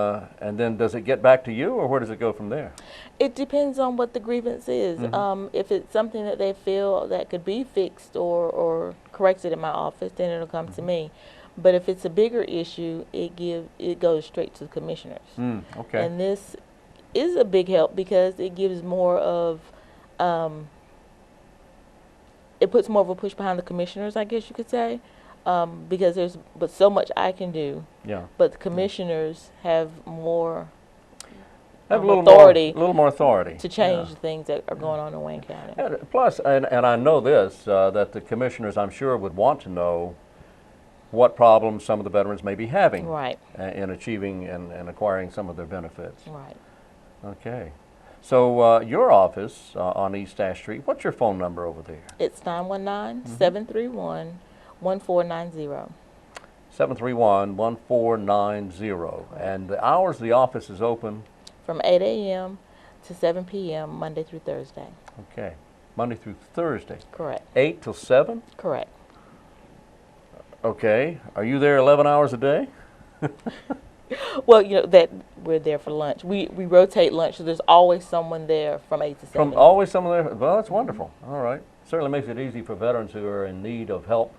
then does it get back to you, or where does it go from there? It depends on what the grievance is. If it's something that they feel that could be fixed or corrected in my office, then it'll come to me. But if it's a bigger issue, it goes straight to the commissioners. Okay. And this is a big help because it gives more of, it puts more of a push behind the commissioners, I guess you could say, because there's but so much I can do. Yeah. But the commissioners have more Have a little authority more authority to change the things that are going on in Wayne County. Plus, and I know this, that the commissioners, I'm sure, would want to know what problems some of the veterans may be having Right. in achieving and acquiring some of their benefits. Right. Okay. So your office on East Ash Street, what's your phone number over there? It's 919-731-1490. 731-1490. And the hours the office is open? From 8 a.m. to 7 p.m. Monday through Thursday. Okay. Monday through Thursday. Correct. 8 till 7? Correct. Okay. Are you there 11 hours a day? Well, you know that we're there for lunch. We rotate lunch, so there's always someone there from 8 to 7. Always someone there? Well, that's wonderful. All right. Certainly makes it easy for veterans who are in need of help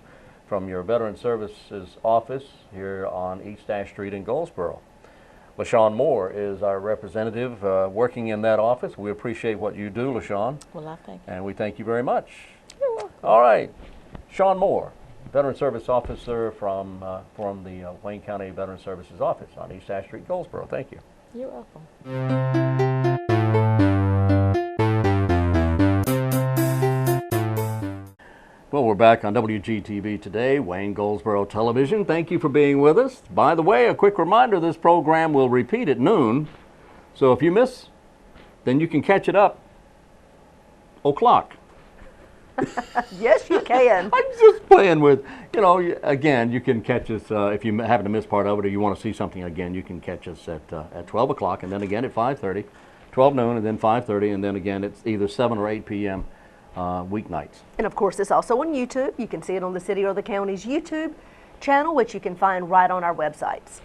from your Veteran Services office here on East Ash Street in Goldsboro. LaShaunne Moore is our representative working in that office. We appreciate what you do, LaShaunne. Well, I thank you. And we thank you very much. You're welcome. All right. Sean Moore, Veteran Service Officer from the Wayne County Veteran Services Office on East Ash Street, Goldsboro. Thank you. You're welcome. Well, we're back on WGTV today, Wayne Goldsboro Television. Thank you for being with us. By the way, a quick reminder, this program will repeat at noon. So if you miss, then you can catch it up o'clock. Yes, you can. I'm just playing with, again, you can catch us if you happen to miss part of it or you want to see something again, you can catch us at 12 o'clock and then again at 5:30, 12 noon and then 5:30, and then again it's either 7 or 8 p.m. Weeknights. And of course, it's also on YouTube. You can see it on the city or the county's YouTube channel, which you can find right on our websites.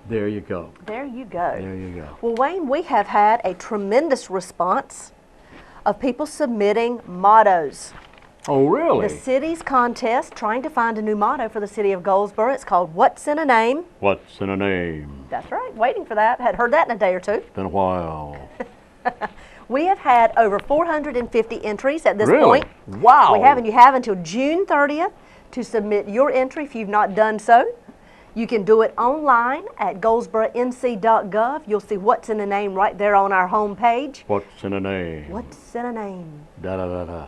There you go. There you go. There you go. Well, Wayne, we have had a tremendous response of people submitting mottos. Oh, really? The city's contest trying to find a new motto for the city of Goldsboro. It's called What's in a Name? What's in a name? That's right. Waiting for that. Had heard that in a day or two. Been a while. We have had over 450 entries at this Really? point. Wow. We have, and you have until June 30th to submit your entry if you've not done so. You can do it online at goldsboronc.gov. You'll see What's in a Name right there on our home page. What's in a name? What's in a name? Da da da da.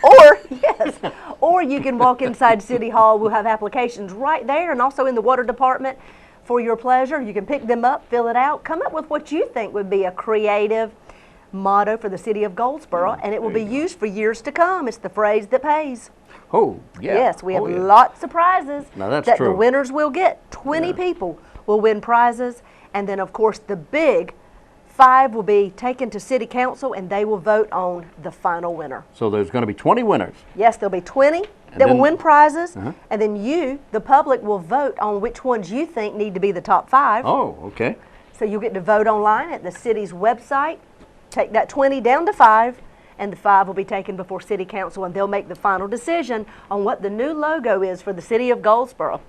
Or, yes, or you can walk inside City Hall. We'll have applications right there, and also in the water department. for your pleasure. You can pick them up, fill it out, come up with what you think would be a creative motto for the city of Goldsboro, and it will be used for years to come. It's the phrase that pays. Oh, yeah. Yes, we have Oh, yeah. lots of prizes Now, that's that true. the winners will get. 20 Yeah. people will win prizes, and then of course the big 5 will be taken to City Council, and they will vote on the final winner. So there's going to be 20 winners. Yes, there'll be 20 that then- will win prizes, Uh-huh. and then you, the public, will vote on which ones you think need to be the top 5. Oh, okay. So you'll get to vote online at the city's website. Take that 20 down to 5, and the 5 will be taken before City Council, and they'll make the final decision on what the new logo is for the city of Goldsboro.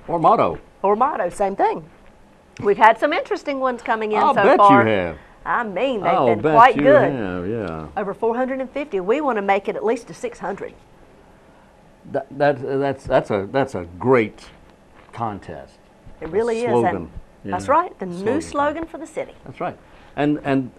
Or motto. Or motto, same thing. We've had some interesting ones coming in I'll so bet far. you have. I mean, they've I'll been bet quite you good. have, yeah. Over 450. We want to make it at least to 600. That's a great contest. It really is. Slogan. And Yeah. that's right. The new Slogan. slogan for the city. That's right. And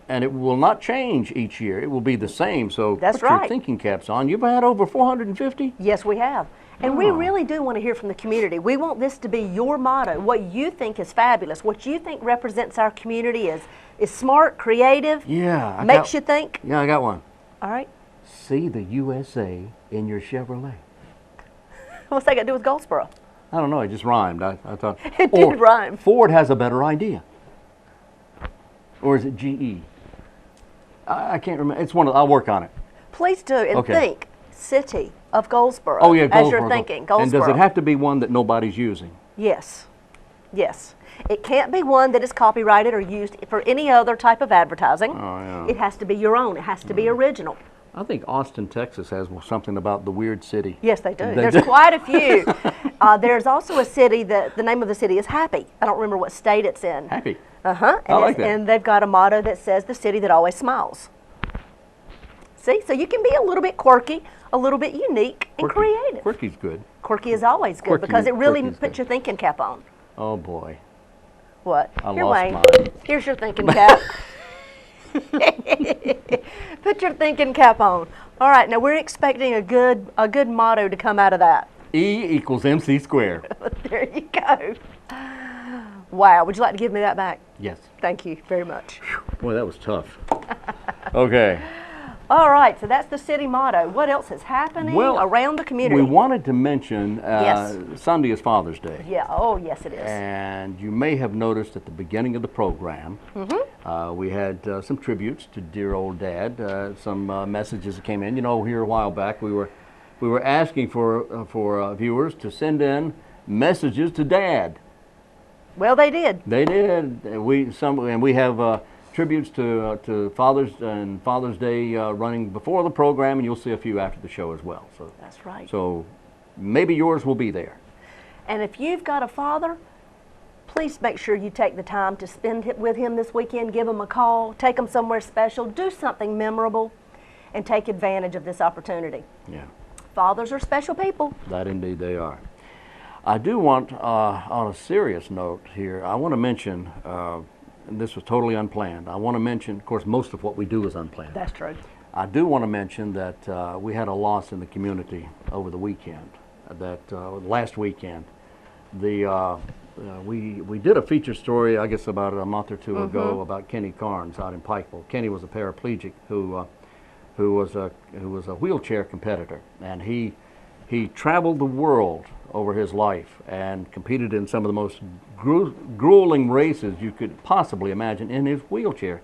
it will not change each year. It will be the same. So That's put your right. thinking caps on. You've had over 450? Yes, we have. And we Oh. really do want to hear from the community. We want this to be your motto, what you think is fabulous, what you think represents our community is smart, creative, Yeah. makes you think. Yeah, I got one. All right. See the USA in your Chevrolet. What's that got to do with Goldsboro? I don't know. It just rhymed. I thought. It did rhyme. Ford has a better idea. Or is it GE? I can't remember. It's one of. I'll work on it. Please do, and Okay. think city of Goldsboro. Oh yeah, As Goldsboro. you're thinking, And Goldsboro. does it have to be one that nobody's using? Yes. Yes. It can't be one that is copyrighted or used for any other type of advertising. Oh, yeah. It has to be your own. It has to be original. I think Austin, Texas has something about the weird city. Yes, they do. They There's do. quite a few. There's also a city that the name of the city is Happy. I don't remember what state it's in. Happy. Uh-huh. I like that. And they've got a motto that says the city that always smiles. See, so you can be a little bit quirky, a little bit unique, and creative. Quirky's good. Quirky is always good Quirky- because it really quirky's puts good. your thinking cap on. Oh boy. What? I Here, lost Wayne. mine. Here's your thinking cap. Put your thinking cap on. All right, now we're expecting a good motto to come out of that. E equals MC squared. There you go. Wow, would you like to give me that back? Yes. Thank you very much. Boy, that was tough. Okay. All right, so that's the city motto. What else is happening around the community? We wanted to mention Yes. Sunday is Father's Day. Yeah, oh yes it is. And you may have noticed at the beginning of the program, we had some tributes to dear old Dad, some messages that came in. You know, here a while back we were asking for viewers to send in messages to Dad. Well, they did. They did. We have tributes to Father's and Father's Day running before the program, and you'll see a few after the show as well. So That's right. So maybe yours will be there. And if you've got a father, please make sure you take the time to spend it with him this weekend. Give him a call, take him somewhere special, do something memorable, and take advantage of this opportunity. Yeah. Fathers are special people. That indeed they are. I do want, on a serious note here, I want to mention, and this was totally unplanned, I want to mention, of course, most of what we do is unplanned. That's true. I do want to mention that we had a loss in the community over the weekend, last weekend. We did a feature story, I guess about a month or two ago, about Kenny Carnes out in Pikeville. Kenny was a paraplegic who was a wheelchair competitor, and he traveled the world over his life and competed in some of the most grueling races you could possibly imagine in his wheelchair,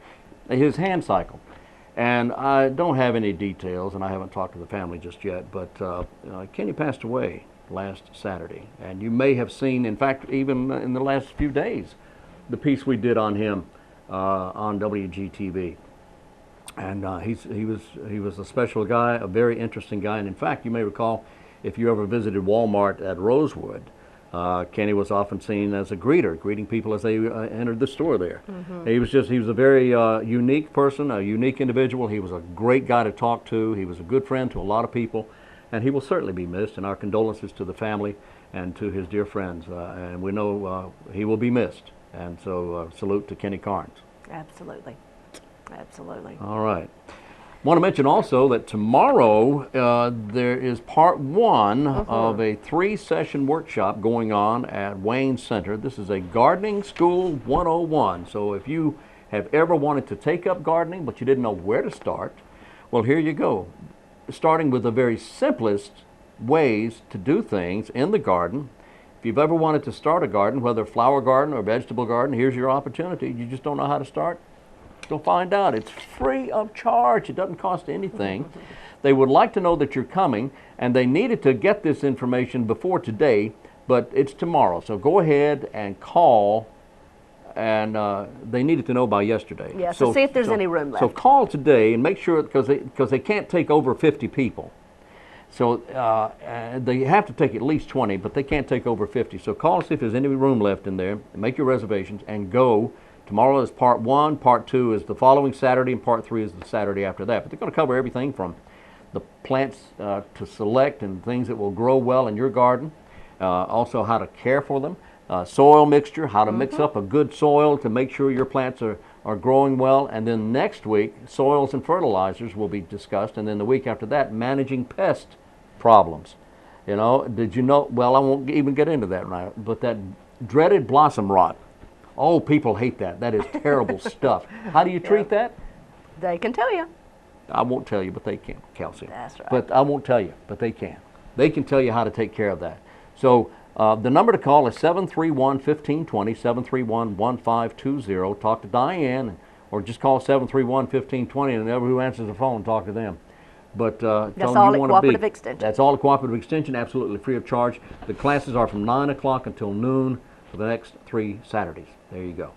his hand cycle. And I don't have any details, and I haven't talked to the family just yet, but Kenny passed away last Saturday. And you may have seen, in fact, even in the last few days, the piece we did on him on WGTV. And he was a special guy, a very interesting guy. And in fact, you may recall, if you ever visited Walmart at Rosewood, Kenny was often seen as a greeter, greeting people as they entered the store there. He was a very unique person, a unique individual. He was a great guy to talk to. He was a good friend to a lot of people, and he will certainly be missed. And our condolences to the family and to his dear friends. And we know he will be missed. And so salute to Kenny Carnes. Absolutely. Absolutely. All right. Want to mention also that tomorrow there is part one of a 3-session workshop going on at Wayne Center. This is a Gardening School 101. So if you have ever wanted to take up gardening but you didn't know where to start, well, here you go. Starting with the very simplest ways to do things in the garden. If you've ever wanted to start a garden, whether flower garden or vegetable garden, here's your opportunity. You just don't know how to start? You'll find out. It's free of charge. It doesn't cost anything. They would like to know that you're coming, and they needed to get this information before today, but it's tomorrow. So go ahead and call, and they needed to know by yesterday. Yeah, so see if there's any room left. So call today and make sure, because they can't take over 50 people. So they have to take at least 20, but they can't take over 50. So call and see if there's any room left in there, and make your reservations, and go. Tomorrow is part 1, part 2 is the following Saturday, and part 3 is the Saturday after that. But they're going to cover everything from the plants to select and things that will grow well in your garden, also how to care for them, soil mixture, how to mix up a good soil to make sure your plants are growing well. And then next week, soils and fertilizers will be discussed. And then the week after that, managing pest problems. You know, did you know, well, I won't even get into that right, but that dreaded blossom rot. Oh, people hate that. That is terrible stuff. How do you treat that? They can tell you. I won't tell you, but they can, Kelsey. That's right. But I won't tell you, but they can. They can tell you how to take care of that. So the number to call is 731-1520, 731-1520. Talk to Diane, or just call 731-1520, and whoever who answers the phone, talk to them. But tell them all you at want to be. Cooperative Extension. That's all at Cooperative Extension, absolutely free of charge. The classes are from 9 o'clock until noon for the next 3 Saturdays. There you go.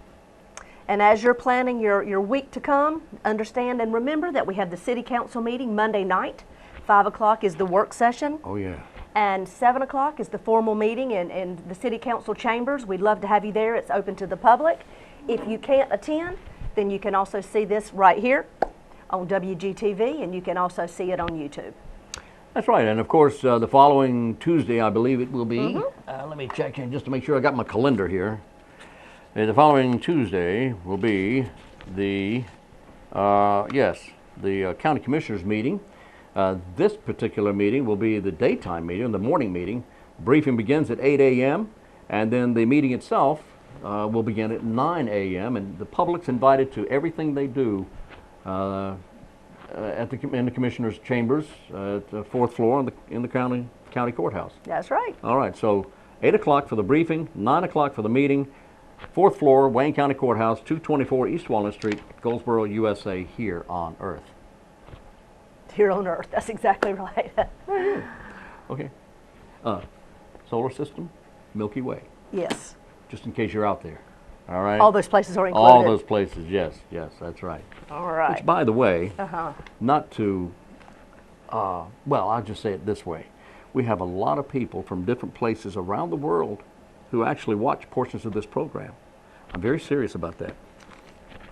And as you're planning your week to come, understand and remember that we have the City Council meeting Monday night. 5 o'clock is the work session. Oh, yeah. And 7 o'clock is the formal meeting in the City Council chambers. We'd love to have you there. It's open to the public. If you can't attend, then you can also see this right here on WGTV, and you can also see it on YouTube. That's right, and of course, the following Tuesday, I believe it will be. Let me check in just to make sure I got my calendar here. The following Tuesday will be the County Commissioners meeting. This particular meeting will be the daytime meeting, the morning meeting. Briefing begins at 8 a.m., and then the meeting itself will begin at 9 a.m., and the public's invited to everything they do in the Commissioners' chambers at the 4th floor in the county courthouse. That's right. All right, so 8 o'clock for the briefing, 9 o'clock for the meeting, 4th floor, Wayne County Courthouse, 224 East Walnut Street, Goldsboro, USA, here on Earth. Here on Earth, that's exactly right. Okay. Solar system, Milky Way, Yes. just in case you're out there. All right? All those places are included. All those places, yes, that's right. All right. Which, by the way, Uh-huh. not to, well, I'll just say it this way. We have a lot of people from different places around the world who actually watch portions of this program. I'm very serious about that.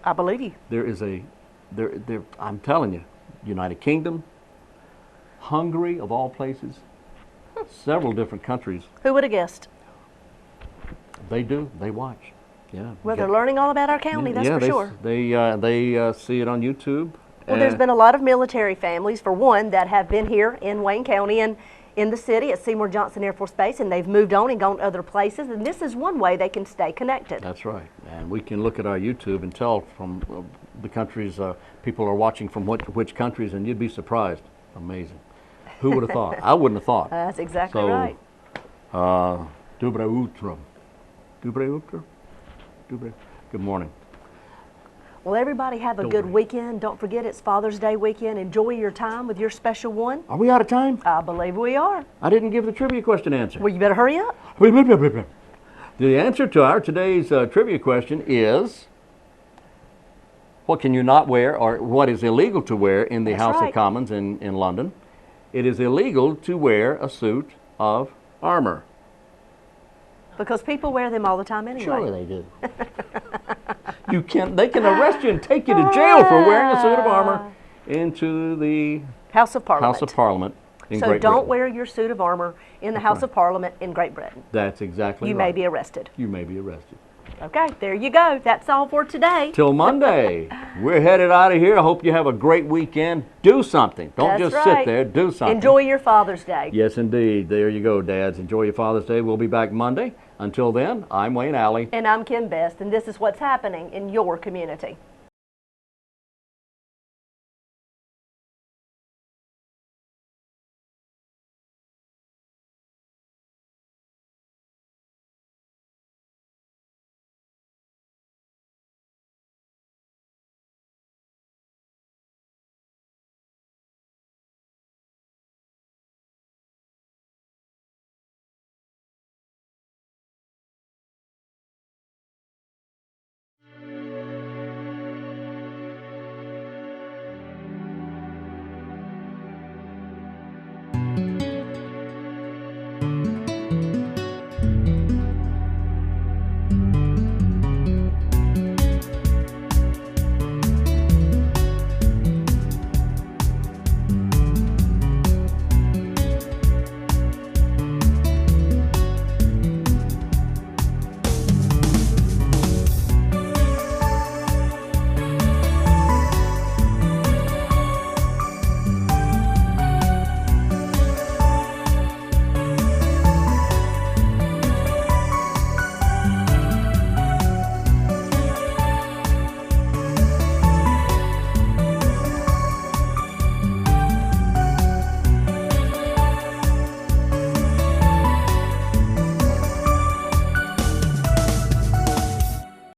I believe you. There is I'm telling you, United Kingdom, Hungary, of all places, several different countries, Who would have guessed? they watch. Yeah. Well, they're learning all about our county, that's for sure. They see it on YouTube. Well, there's been a lot of military families, for one, that have been here in Wayne County and in the city at Seymour Johnson Air Force Base, and they've moved on and gone to other places, and this is one way they can stay connected. That's right, and we can look at our YouTube and tell from the countries people are watching from which countries, and you'd be surprised. Amazing. Who would have thought? I wouldn't have thought. That's exactly So, right. Dobre utro. Dobre utro? Dobre. Good morning. Well, everybody have a good weekend. Don't forget it's Father's Day weekend. Enjoy your time with your special one. Are we out of time? I believe we are. I didn't give the trivia question answer. Well, you better hurry up. The answer to our today's trivia question is, what can you not wear, or what is illegal to wear in the That's House right. of Commons in London? It is illegal to wear a suit of armor. Because people wear them all the time anyway. Surely they do. They can arrest you and take you to jail for wearing a suit of armor into the House of Parliament. House of Parliament in So Great don't Britain. wear your suit of armor in the House of Parliament in Great Britain. That's exactly You right. may be arrested. You may be arrested. Okay, there you go. That's all for today. Till Monday. We're headed out of here. I hope you have a great weekend. Do something. Don't That's just right. sit there. Do something. Enjoy your Father's Day. Yes, indeed. There you go, dads. Enjoy your Father's Day. We'll be back Monday. Until then, I'm Wayne Alley. And I'm Kim Best, and this is what's happening in your community.